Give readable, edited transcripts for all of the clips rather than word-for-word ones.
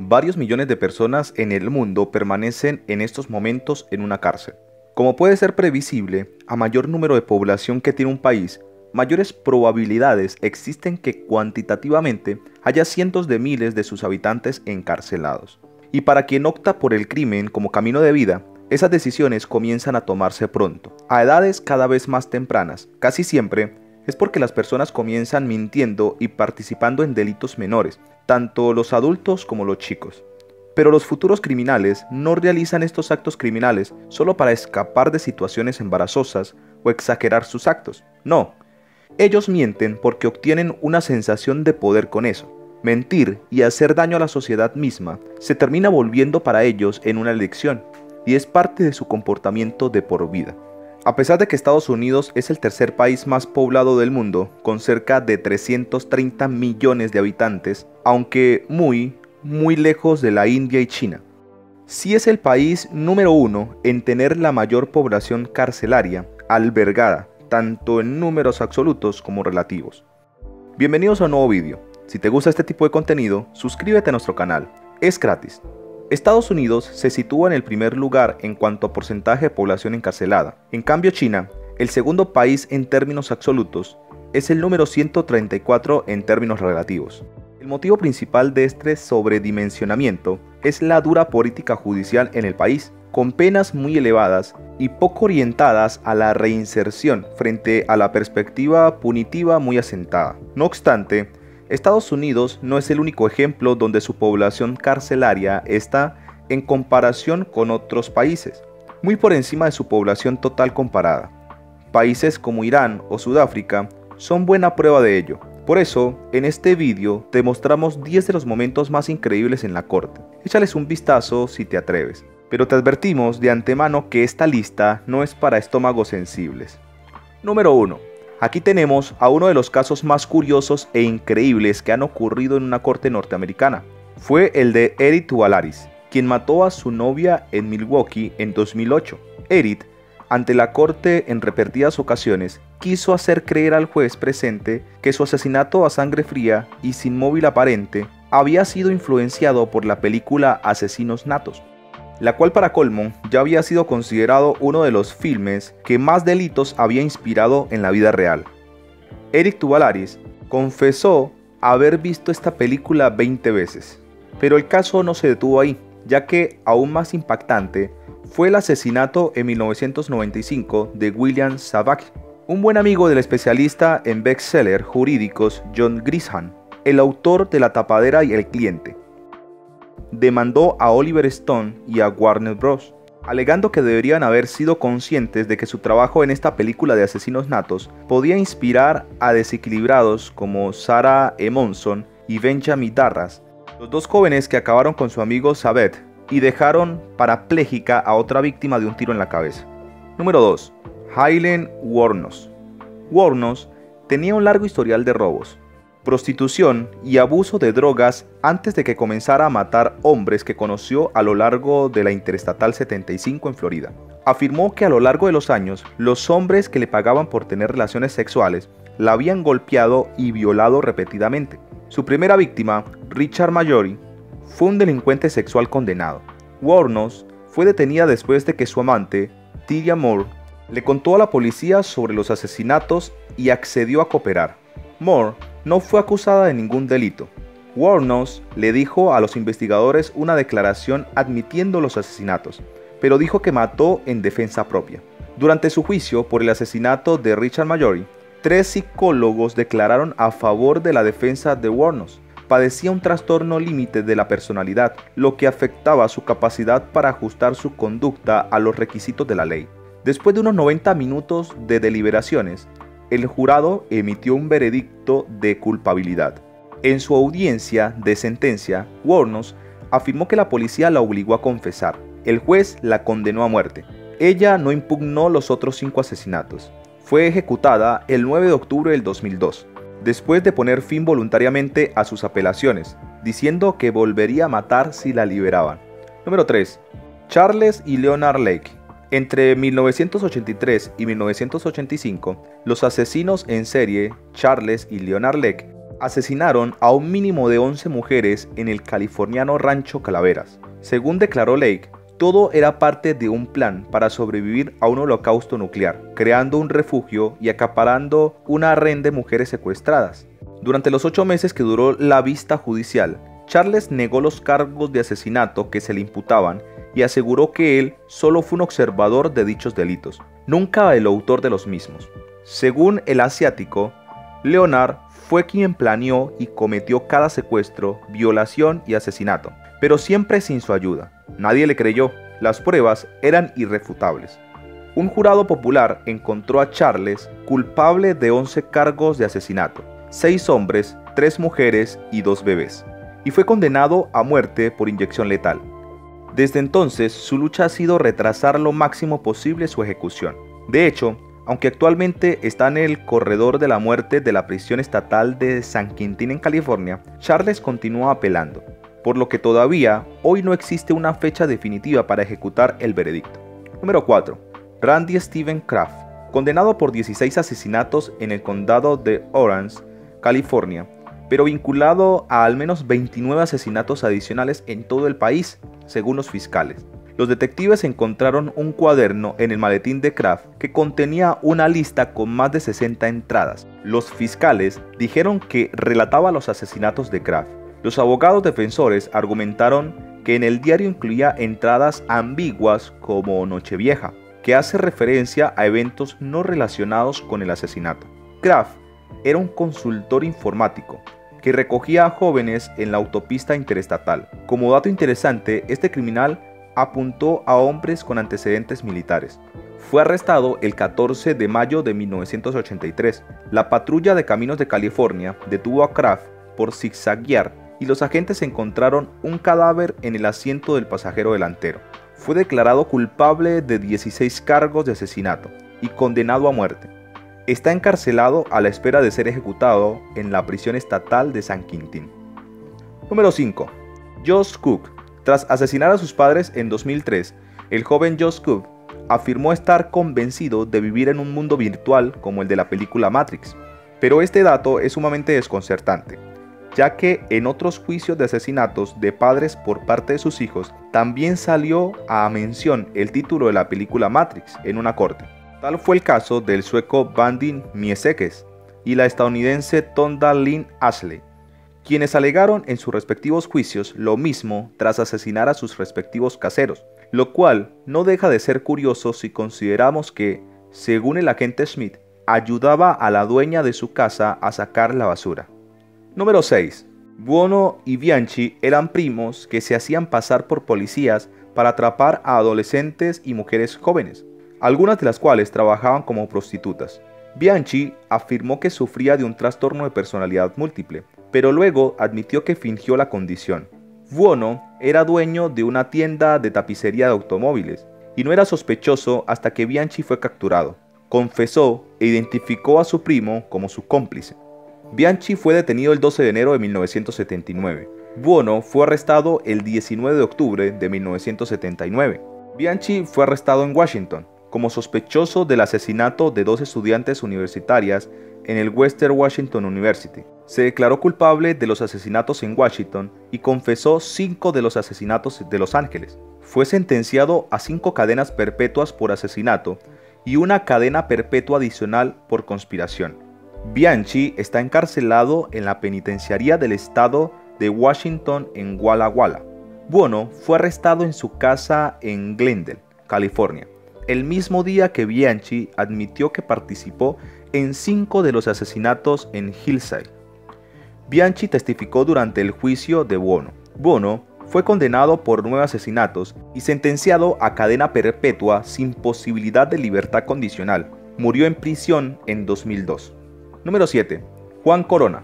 varios millones de personas en el mundo permanecen en estos momentos en una cárcel. Como puede ser previsible, a mayor número de población que tiene un país, mayores probabilidades existen que cuantitativamente haya cientos de miles de sus habitantes encarcelados. Y para quien opta por el crimen como camino de vida, esas decisiones comienzan a tomarse pronto, a edades cada vez más tempranas. Casi siempre es porque las personas comienzan mintiendo y participando en delitos menores, tanto los adultos como los chicos. Pero los futuros criminales no realizan estos actos criminales solo para escapar de situaciones embarazosas o exagerar sus actos. No, ellos mienten porque obtienen una sensación de poder con eso. Mentir y hacer daño a la sociedad misma se termina volviendo para ellos en una elección, y es parte de su comportamiento de por vida. A pesar de que Estados Unidos es el tercer país más poblado del mundo, con cerca de 330 millones de habitantes, aunque muy lejos de la India y China, sí es el país número 1 en tener la mayor población carcelaria albergada, tanto en números absolutos como relativos. Bienvenidos a un nuevo vídeo. Si te gusta este tipo de contenido, suscríbete a nuestro canal. Es gratis. Estados Unidos se sitúa en el primer lugar en cuanto a porcentaje de población encarcelada. En cambio, China, el segundo país en términos absolutos, es el número 134 en términos relativos. El motivo principal de este sobredimensionamiento es la dura política judicial en el país, con penas muy elevadas y poco orientadas a la reinserción frente a la perspectiva punitiva muy asentada. No obstante, Estados Unidos no es el único ejemplo donde su población carcelaria está, en comparación con otros países, muy por encima de su población total comparada. Países como Irán o Sudáfrica son buena prueba de ello. Por eso, en este vídeo te mostramos 10 de los momentos más increíbles en la corte. Échales un vistazo si te atreves, pero te advertimos de antemano que esta lista no es para estómagos sensibles. Número 1. Aquí tenemos a uno de los casos más curiosos e increíbles que han ocurrido en una corte norteamericana. Fue el de Eric Tualaris, quien mató a su novia en Milwaukee en 2008. Eric, ante la corte en repetidas ocasiones, quiso hacer creer al juez presente que su asesinato a sangre fría y sin móvil aparente había sido influenciado por la película Asesinos Natos, la cual para colmo ya había sido considerado uno de los filmes que más delitos había inspirado en la vida real. Eric Tualaris confesó haber visto esta película 20 veces, pero el caso no se detuvo ahí, ya que aún más impactante fue el asesinato en 1995 de William Savage, un buen amigo del especialista en bestsellers jurídicos John Grisham, el autor de La tapadera y el cliente. Demandó a Oliver Stone y a Warner Bros., alegando que deberían haber sido conscientes de que su trabajo en esta película de asesinos natos podía inspirar a desequilibrados como Sarah E. Monson y Benjamin Darras, los dos jóvenes que acabaron con su amigo Savage y dejaron parapléjica a otra víctima de un tiro en la cabeza. Número 2. Hayley Wuornos. Wuornos tenía un largo historial de robos, prostitución y abuso de drogas antes de que comenzara a matar hombres que conoció a lo largo de la Interestatal 75 en Florida. Afirmó que a lo largo de los años, los hombres que le pagaban por tener relaciones sexuales la habían golpeado y violado repetidamente. Su primera víctima, Richard Mallory, fue un delincuente sexual condenado. Wuornos fue detenida después de que su amante, Tyria Moore, le contó a la policía sobre los asesinatos y accedió a cooperar. Moore no fue acusada de ningún delito. Wuornos le dijo a los investigadores una declaración admitiendo los asesinatos, pero dijo que mató en defensa propia. Durante su juicio por el asesinato de Richard Mallory, 3 psicólogos declararon a favor de la defensa de Wuornos. Padecía un trastorno límite de la personalidad, lo que afectaba su capacidad para ajustar su conducta a los requisitos de la ley. Después de unos 90 minutos de deliberaciones, el jurado emitió un veredicto de culpabilidad. En su audiencia de sentencia, Wuornos afirmó que la policía la obligó a confesar. El juez la condenó a muerte. Ella no impugnó los otros 5 asesinatos. Fue ejecutada el 9 de octubre del 2002, después de poner fin voluntariamente a sus apelaciones, diciendo que volvería a matar si la liberaban. Número 3. Charles y Leonard Lake. Entre 1983 y 1985, los asesinos en serie Charles y Leonard Lake asesinaron a un mínimo de 11 mujeres en el californiano Rancho Calaveras. Según declaró Lake, todo era parte de un plan para sobrevivir a un holocausto nuclear, creando un refugio y acaparando una harén de mujeres secuestradas. Durante los 8 meses que duró la vista judicial, Charles negó los cargos de asesinato que se le imputaban y aseguró que él solo fue un observador de dichos delitos, nunca el autor de los mismos. Según el asiático, Leonard fue quien planeó y cometió cada secuestro, violación y asesinato, pero siempre sin su ayuda. Nadie le creyó, las pruebas eran irrefutables. Un jurado popular encontró a Charles culpable de 11 cargos de asesinato, 6 hombres, 3 mujeres y 2 bebés, y fue condenado a muerte por inyección letal. Desde entonces, su lucha ha sido retrasar lo máximo posible su ejecución. De hecho, aunque actualmente está en el corredor de la muerte de la prisión estatal de San Quintín en California, Charles continúa apelando, por lo que todavía hoy no existe una fecha definitiva para ejecutar el veredicto. Número 4. Randy Steven Kraft, condenado por 16 asesinatos en el condado de Orange, California, pero vinculado a al menos 29 asesinatos adicionales en todo el país, según los fiscales. Los detectives encontraron un cuaderno en el maletín de Kraft que contenía una lista con más de 60 entradas. Los fiscales dijeron que relataba los asesinatos de Kraft. Los abogados defensores argumentaron que en el diario incluía entradas ambiguas como Nochevieja, que hace referencia a eventos no relacionados con el asesinato. Kraft era un consultor informático que recogía a jóvenes en la autopista interestatal. Como dato interesante, este criminal apuntó a hombres con antecedentes militares. Fue arrestado el 14 de mayo de 1983. La patrulla de caminos de California detuvo a Kraft por zigzaguear y los agentes encontraron un cadáver en el asiento del pasajero delantero. Fue declarado culpable de 16 cargos de asesinato y condenado a muerte. Está encarcelado a la espera de ser ejecutado en la prisión estatal de San Quintín. Número 5. Josh Cook. Tras asesinar a sus padres en 2003, el joven Josh Cook afirmó estar convencido de vivir en un mundo virtual como el de la película Matrix. Pero este dato es sumamente desconcertante, ya que en otros juicios de asesinatos de padres por parte de sus hijos también salió a mención el título de la película Matrix en una corte. Tal fue el caso del sueco Vadim Miesekes y la estadounidense Tonda Lynn Ashley, quienes alegaron en sus respectivos juicios lo mismo tras asesinar a sus respectivos caseros, lo cual no deja de ser curioso si consideramos que, según el agente Smith, ayudaba a la dueña de su casa a sacar la basura. Número 6. Buono y Bianchi eran primos que se hacían pasar por policías para atrapar a adolescentes y mujeres jóvenes, algunas de las cuales trabajaban como prostitutas. Bianchi afirmó que sufría de un trastorno de personalidad múltiple, pero luego admitió que fingió la condición. Buono era dueño de una tienda de tapicería de automóviles y no era sospechoso hasta que Bianchi fue capturado. Confesó e identificó a su primo como su cómplice. Bianchi fue detenido el 12 de enero de 1979. Buono fue arrestado el 19 de octubre de 1979. Bianchi fue arrestado en Washington como sospechoso del asesinato de 2 estudiantes universitarias en el Western Washington University. Se declaró culpable de los asesinatos en Washington y confesó 5 de los asesinatos de Los Ángeles. Fue sentenciado a 5 cadenas perpetuas por asesinato y una cadena perpetua adicional por conspiración. Bianchi está encarcelado en la penitenciaría del estado de Washington en Walla Walla. Buono fue arrestado en su casa en Glendale, California, el mismo día que Bianchi admitió que participó en 5 de los asesinatos en Hillside. Bianchi testificó durante el juicio de Buono. Buono fue condenado por 9 asesinatos y sentenciado a cadena perpetua sin posibilidad de libertad condicional. Murió en prisión en 2002. Número 7. Juan Corona.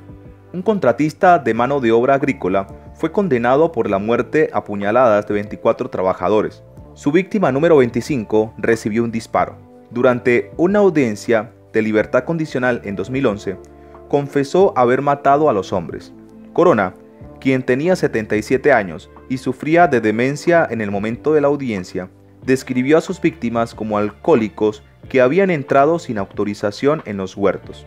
Un contratista de mano de obra agrícola fue condenado por la muerte a puñaladas de 24 trabajadores. Su víctima número 25 recibió un disparo. Durante una audiencia de libertad condicional en 2011, confesó haber matado a los hombres. Corona, quien tenía 77 años y sufría de demencia en el momento de la audiencia, describió a sus víctimas como alcohólicos que habían entrado sin autorización en los huertos.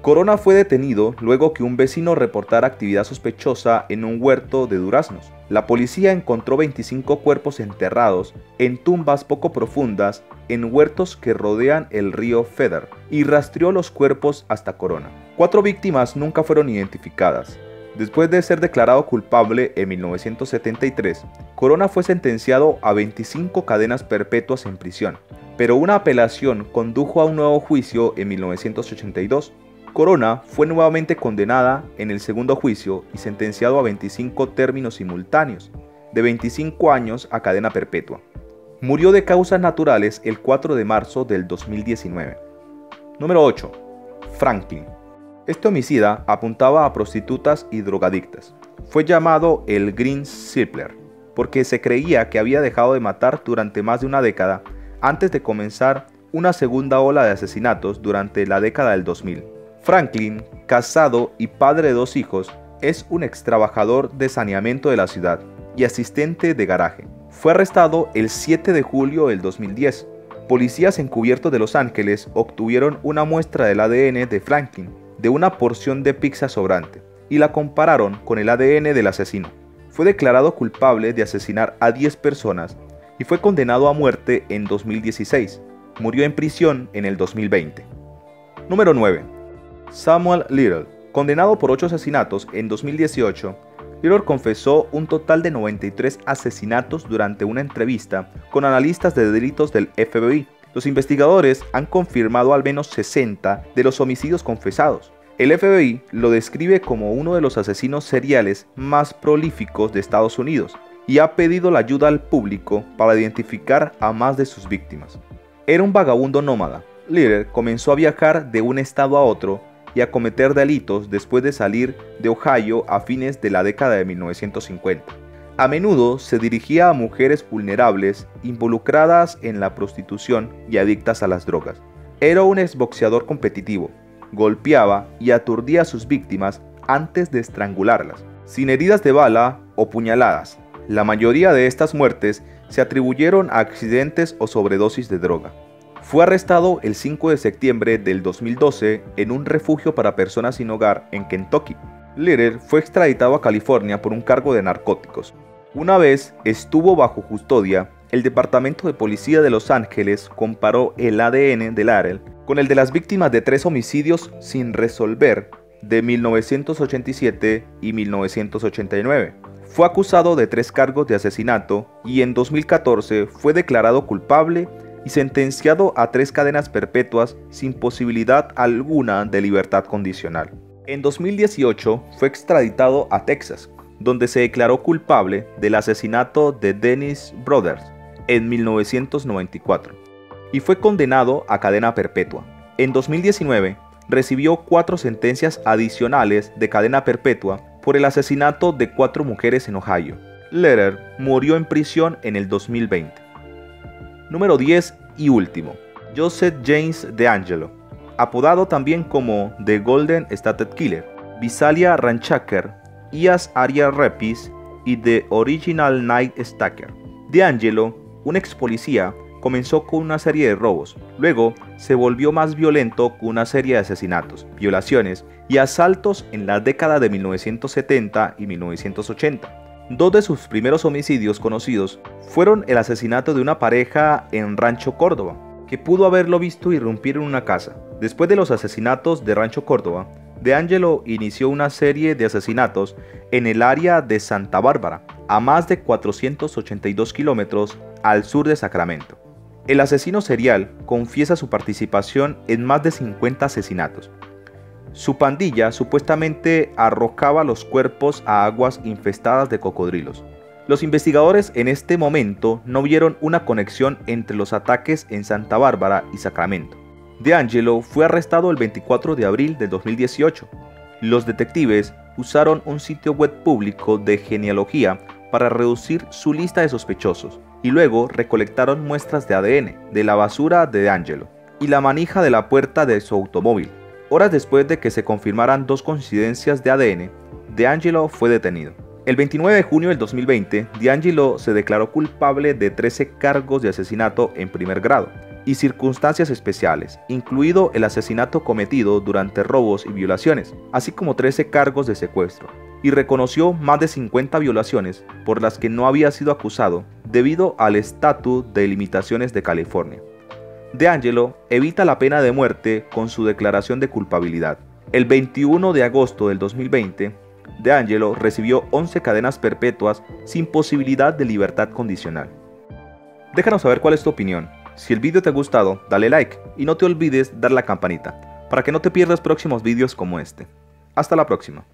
Corona fue detenido luego que un vecino reportara actividad sospechosa en un huerto de duraznos. La policía encontró 25 cuerpos enterrados en tumbas poco profundas en huertos que rodean el río Feather y rastreó los cuerpos hasta Corona. 4 víctimas nunca fueron identificadas. Después de ser declarado culpable en 1973, Corona fue sentenciado a 25 cadenas perpetuas en prisión, pero una apelación condujo a un nuevo juicio en 1982. Corona fue nuevamente condenada en el segundo juicio y sentenciado a 25 términos simultáneos, de 25 años a cadena perpetua. Murió de causas naturales el 4 de marzo del 2019. Número 8. Franklin. Este homicida apuntaba a prostitutas y drogadictas. Fue llamado el Green Circler porque se creía que había dejado de matar durante más de una década antes de comenzar una segunda ola de asesinatos durante la década del 2000. Franklin, casado y padre de 2 hijos, es un extrabajador de saneamiento de la ciudad y asistente de garaje. Fue arrestado el 7 de julio del 2010. Policías encubiertos de Los Ángeles obtuvieron una muestra del ADN de Franklin de una porción de pizza sobrante y la compararon con el ADN del asesino. Fue declarado culpable de asesinar a 10 personas y fue condenado a muerte en 2016. Murió en prisión en el 2020. Número 9. Samuel Little. Condenado por 8 asesinatos en 2018, Little confesó un total de 93 asesinatos durante una entrevista con analistas de delitos del FBI. Los investigadores han confirmado al menos 60 de los homicidios confesados. El FBI lo describe como uno de los asesinos seriales más prolíficos de Estados Unidos y ha pedido la ayuda al público para identificar a más de sus víctimas. Era un vagabundo nómada. Little comenzó a viajar de un estado a otro y a cometer delitos después de salir de Ohio a fines de la década de 1950. A menudo se dirigía a mujeres vulnerables involucradas en la prostitución y adictas a las drogas. Era un exboxeador competitivo, golpeaba y aturdía a sus víctimas antes de estrangularlas, sin heridas de bala o puñaladas. La mayoría de estas muertes se atribuyeron a accidentes o sobredosis de droga. Fue arrestado el 5 de septiembre del 2012 en un refugio para personas sin hogar en Kentucky. Little fue extraditado a California por un cargo de narcóticos. Una vez estuvo bajo custodia, el Departamento de Policía de Los Ángeles comparó el ADN de Little con el de las víctimas de 3 homicidios sin resolver de 1987 y 1989. Fue acusado de 3 cargos de asesinato y en 2014 fue declarado culpable y sentenciado a 3 cadenas perpetuas sin posibilidad alguna de libertad condicional. En 2018 fue extraditado a Texas, donde se declaró culpable del asesinato de Dennis Brothers en 1994 y fue condenado a cadena perpetua. En 2019 recibió 4 sentencias adicionales de cadena perpetua por el asesinato de 4 mujeres en Ohio. Little murió en prisión en el 2020. Número 10 y último, Joseph James DeAngelo, apodado también como The Golden State Killer, Visalia Ranchaker, Ias Aria Repis y The Original Night Stalker. DeAngelo, un ex policía, comenzó con una serie de robos, luego se volvió más violento con una serie de asesinatos, violaciones y asaltos en la década de 1970 y 1980. 2 de sus primeros homicidios conocidos fueron el asesinato de una pareja en Rancho Córdoba, que pudo haberlo visto irrumpir en una casa. Después de los asesinatos de Rancho Córdoba, DeAngelo inició una serie de asesinatos en el área de Santa Bárbara, a más de 482 kilómetros al sur de Sacramento. El asesino serial confiesa su participación en más de 50 asesinatos. Su pandilla supuestamente arrojaba los cuerpos a aguas infestadas de cocodrilos. Los investigadores en este momento no vieron una conexión entre los ataques en Santa Bárbara y Sacramento. DeAngelo fue arrestado el 24 de abril de 2018. Los detectives usaron un sitio web público de genealogía para reducir su lista de sospechosos y luego recolectaron muestras de ADN de la basura de DeAngelo y la manija de la puerta de su automóvil. Horas después de que se confirmaran 2 coincidencias de ADN, DeAngelo fue detenido. El 29 de junio del 2020, DeAngelo se declaró culpable de 13 cargos de asesinato en primer grado y circunstancias especiales, incluido el asesinato cometido durante robos y violaciones, así como 13 cargos de secuestro, y reconoció más de 50 violaciones por las que no había sido acusado debido al Estatuto de Limitaciones de California. DeAngelo evita la pena de muerte con su declaración de culpabilidad. El 21 de agosto del 2020, DeAngelo recibió 11 cadenas perpetuas sin posibilidad de libertad condicional. Déjanos saber cuál es tu opinión. Si el vídeo te ha gustado, dale like y no te olvides dar la campanita para que no te pierdas próximos vídeos como este. Hasta la próxima.